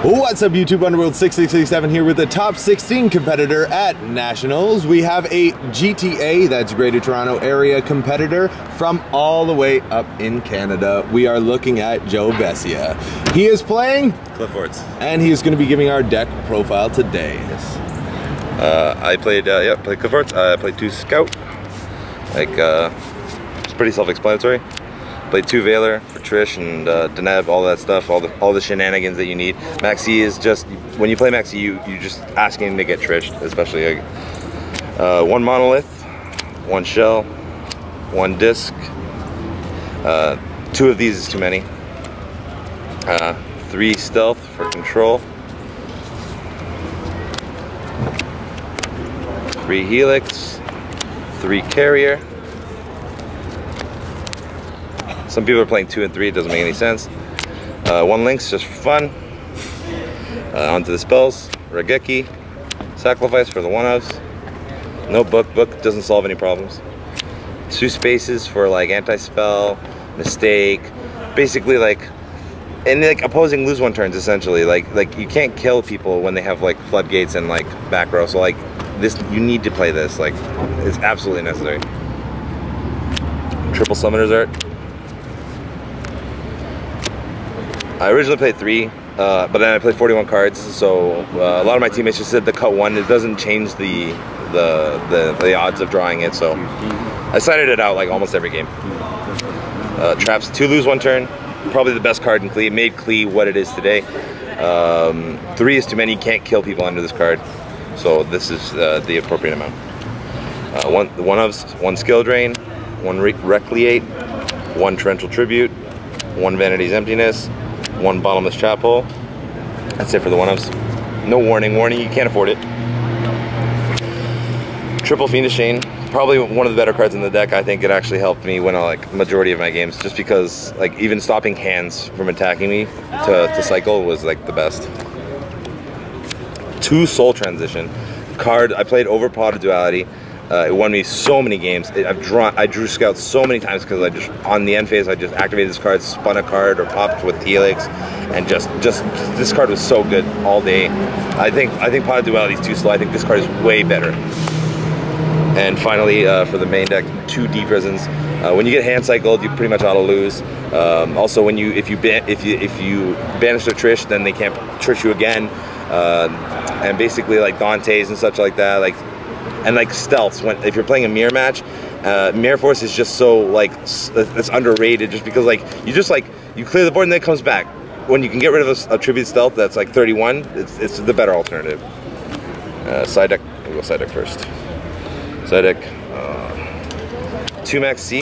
What's up, YouTube? Underworld 6667 here with the top 16 competitor at Nationals. We have a GTA, that's Greater Toronto Area competitor from all the way up in Canada. We are looking at Joe Vesia. He is playing Qliphort, and he's going to be giving our deck profile today. I played Qliphort. I played 2 Scout. It's pretty self-explanatory. Played 2 Valor for Trish and Deneb, all that stuff, all the shenanigans that you need. Maxi is just, when you play Maxi, you're just asking to get Trished, especially 1 Monolith, 1 Shell, 1 Disc. 2 of these is too many. 3 Stealth for control. 3 Helix, 3 Carrier. Some people are playing 2 and 3, it doesn't make any sense. 1 Lynx just for fun. Onto the spells. Regeki, Sacrifice for the 1-ofs. No book doesn't solve any problems. 2 spaces for like anti-spell, mistake. Basically and opposing lose 1 turns essentially. Like you can't kill people when they have like floodgates and like back row. So this, you need to play this. It's absolutely necessary. Triple Summoner's Art. I originally played 3, but then I played 41 cards, so a lot of my teammates just said to cut 1. It doesn't change the odds of drawing it, so I sided it out like almost every game. Traps 2 lose 1 turn, probably the best card in Qli. It made Qli what it is today. 3 is too many, you can't kill people under this card, so this is the appropriate amount. 1-ofs, 1 Skill Drain, 1 Recreate, 1 Torrential Tribute, 1 Vanity's Emptiness, 1 Bottomless Chapel. That's it for the 1-ofs. No warning, you can't afford it. Triple Fiendish Chain, probably one of the better cards in the deck. I think it actually helped me win majority of my games, just because even stopping hands from attacking me to cycle was the best. 2 Soul Transition. Card, I played Overpotted Duality. It won me so many games. I drew Scouts so many times because on the end phase I just activated this card, spun a card, or popped with Helix, and just this card was so good all day. I think Potted Duality is too slow. I think this card is way better. And finally, for the main deck, 2 Deep Prisons. When you get hand cycled, you pretty much auto lose. Also, if you banish the Trish, then they can't Trish you again. And basically Dante's and such like that, and stealths. If you're playing a mirror match, Mirror Force is just so it's underrated, just because you clear the board and then it comes back. When you can get rid of a tribute stealth that's 31, it's the better alternative. Side deck, we'll go side deck first. Side deck, 2 Max C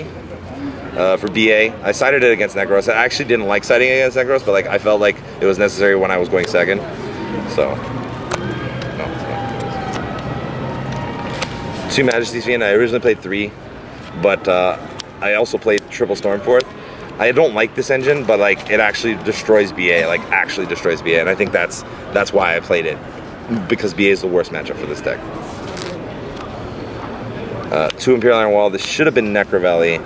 for BA. I sided it against Necros. I actually didn't like siding against Necros, but I felt like it was necessary when I was going second. So. 2 Majesty's Fiend. I originally played 3, but I also played Triple Stormforth. I don't like this engine, but it actually destroys BA, actually destroys BA, and I think that's why I played it, because BA is the worst matchup for this deck. 2 Imperial Iron Wall. This should have been Necro Valley.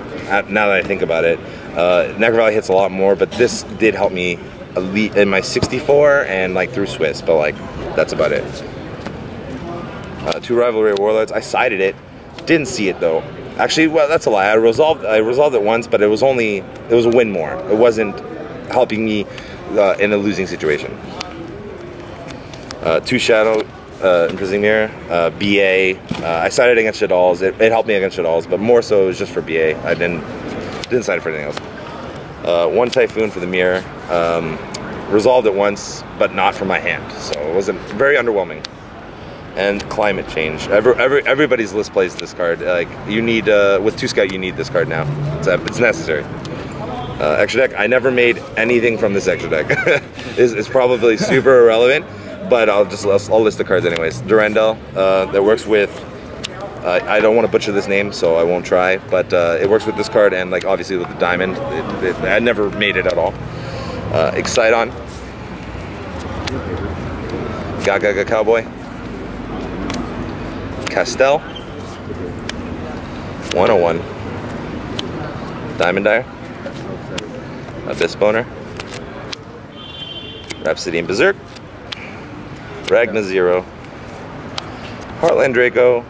Now that I think about it, Necro Valley hits a lot more, but this did help me elite in my 64 and through Swiss, but that's about it. 2 Rivalry Warlords. I sided it, didn't see it though. Actually, well, that's a lie. I resolved it once, but it was a win more. It wasn't helping me in a losing situation. 2 Shadow Imprisoning Mirror, BA. I sided against Shadalls. It helped me against Shadalls, but more so it was just for BA. I didn't side for anything else. 1 Typhoon for the mirror. Resolved it once, but not from my hand, so it wasn't very underwhelming. And Climate Change. Everybody's list plays this card. You need with 2 Scout, you need this card now. It's necessary. Extra deck. I never made anything from this extra deck. It's probably super irrelevant, but I'll list the cards anyways. Durandal. That works with. I don't want to butcher this name, so I won't try. But it works with this card and obviously with the diamond. I never made it at all. Exciton. Gaga Cowboy. Castell, 101, Diamond Dire, Abyss Boner, Rhapsody and Berserk, Ragna Zero, Heartland Draco,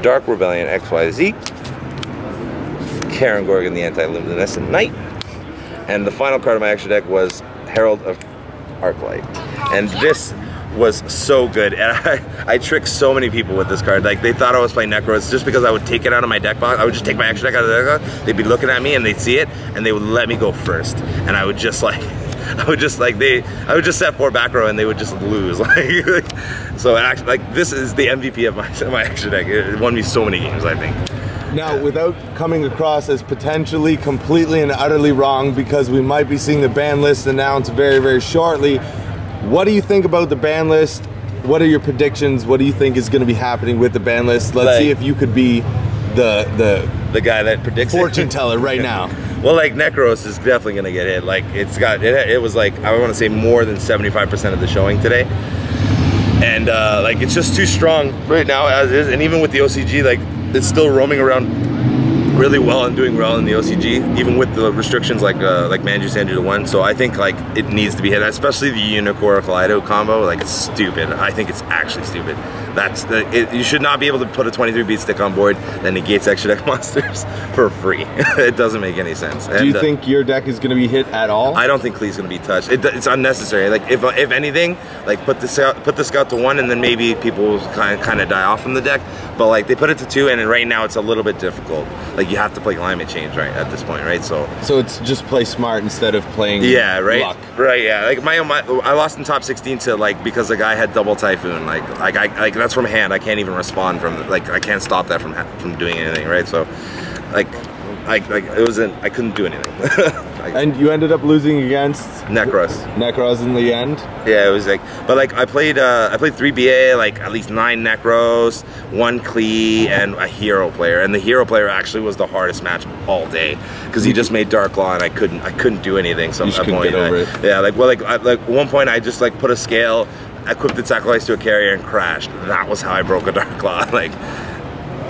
Dark Rebellion XYZ, Karen Gorgon the Anti-Luminescent Knight, and the final card of my extra deck was Herald of Arclight. And this was so good, and I tricked so many people with this card. Like, they thought I was playing Necros just because I would take it out of my deck box. I would just take my extra deck out of the deck box. They'd be looking at me and they'd see it and they would let me go first, and I would just like I would just set 4 back row and they would just lose. So actually, like, this is the MVP of my extra deck. It won me so many games, I think. Now, without coming across as potentially completely and utterly wrong, because we might be seeing the ban list announced very, very shortly, what do you think about the ban list? What are your predictions? What do you think is going to be happening with the ban list? Let's see if you could be the guy that predicts fortune teller right now. Well, like, Necros is definitely going to get hit. Like, it was like, I want to say more than 75% of the showing today. And like, it's just too strong right now as is. And even with the OCG, like, it's still roaming around really well and doing well in the OCG, even with the restrictions like Manju Sanju to 1. So I think, like, it needs to be hit, especially the Unicorn Kaleido combo. Like, it's stupid. I think it's actually stupid. You should not be able to put a 23 beat stick on board that negates extra deck monsters for free. It doesn't make any sense. Do you think your deck is going to be hit at all? I don't think Qli's going to be touched. It's unnecessary. Like, if anything, like, put the scout to 1, and then maybe people will kind of die off from the deck. But, like, they put it to 2, and right now it's a little bit difficult. Like, you have to play climate change, right, at this point, right? So it's just play smart instead of playing luck. Right, yeah. Like, I lost in top 16 to, like, because the guy had double Typhoon. Like that's from hand. I can't even respond from, like, I can't stop that from doing anything, right? So, like I couldn't do anything. And you ended up losing against Necros in the end. Yeah, it was like, but like I played 3 BA, like at least 9 Necros, 1 Qli, and a hero player. And the hero player actually was the hardest match all day because he just made Dark Law, and I couldn't do anything. So at that point, yeah, like at one point I just like put a scale, equipped the sacrifice to a carrier, and crashed. That was how I broke a Dark Law. Like.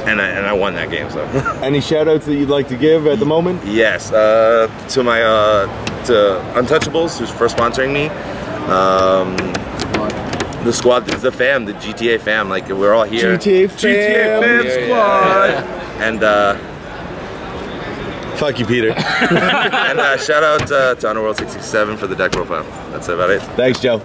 And I won that game. So, any shout outs that you'd like to give at the moment? Yes, to my to Untouchables, who's for sponsoring me, the squad, the fam, the GTA fam. Like, we're all here. GTA fam squad. Yeah. And fuck you, Peter. And shout out to Underworld 667 for the deck profile. That's about it. Thanks, Joe.